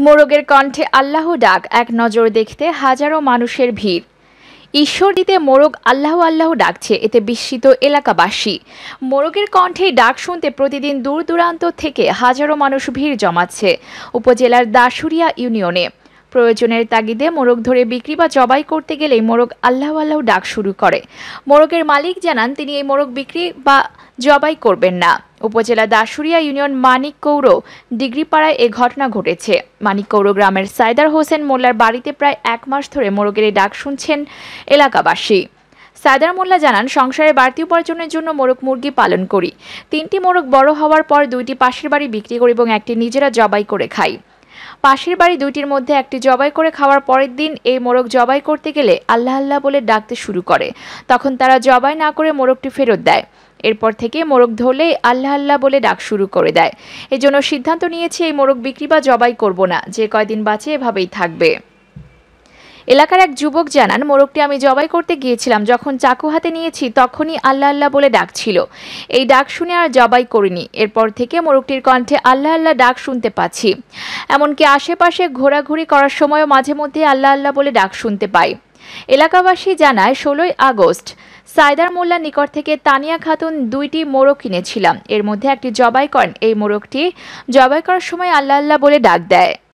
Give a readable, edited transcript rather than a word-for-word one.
মোরগের কণ্ঠে আল্লাহ ডাক, এক নজর দেখতে হাজারো মানুষের ভিড়। ঈশ্বরদীতে মোরগ আল্লাহ আল্লাহ ডাকছে, এতে বিস্মিত এলাকাবাসী। মোরগের কণ্ঠে ডাক শুনতে প্রতিদিন দূর দূরান্ত থেকে হাজারো মানুষ ভিড় জমাচ্ছে উপজেলার দাসুরিয়া ইউনিয়নে। প্রয়োজনের তাগিদে মোরগ ধরে বিক্রি বা জবাই করতে গেলেই মোরগ আল্লাহ আল্লাহ ডাক শুরু করে। মোরগের মালিক জানান তিনি এই মোরগ বিক্রি বা জবাই করবেন না। উপজেলা দাসুরিয়া ইউনিয়ন মানিকগৌর ডিগ্রিপাড়ায় এ ঘটনা ঘটেছে। মানিকগৌর গ্রামের সাইদার হোসেন মোল্লার বাড়িতে প্রায় 1 মাস ধরে মোরগের এই ডাক শুনছেন এলাকাবাসী। সাইদার মোল্লা জানান, সংসারে বাড়তি উপার্জনের জন্য মোরগ মুরগি পালন করি। 3টি মোরগ বড় হওয়ার পর 2টি পাশের বাড়ি বিক্রি করি এবং একটি নিজেরা জবাই করে খাই। পাশের বাড়ি 2টির মধ্যে একটি জবাই করে খাওয়ার পরের দিন এই মোরগ জবাই করতে গেলে আল্লাহ আল্লাহ বলে ডাকতে শুরু করে। তখন তারা জবাই না করে মোরগটি ফেরত দেয়। এরপর থেকে মোরগ ধরলেই আল্লাহ আল্লাহ বলে ডাক শুরু করে দেয়। এজন্য সিদ্ধান্ত নিয়েছি এই মোরগ বিক্রি বা জবাই করব না, যে কয়দিন বাঁচে এভাবেই থাকবে। এলাকার এক যুবক জানান, মোরগটি আমি জবাই করতে গিয়েছিলাম, যখন চাকু হাতে নিয়েছি তখনই আল্লাহ আল্লাহ বলে ডাকছিল। এই ডাক শুনে আর জবাই করিনি। এরপর থেকে মোরগটির কণ্ঠে আল্লাহ আল্লাহ ডাক শুনতে পাচ্ছি। এমনকি আশেপাশে ঘোরাঘুরি করার সময়ও মাঝে মধ্যে আল্লাহ আল্লাহ বলে ডাক শুনতে পাই। এলাকাবাসী জানায়, 16ই আগস্ট সাইদার মোল্লার নিকট থেকে তানিয়া খাতুন 2টি মোরগ কিনেছিলাম। এর মধ্যে একটি জবাই করেন। এই মোরগটি জবাই করার সময় আল্লাহ আল্লাহ বলে ডাক দেয়।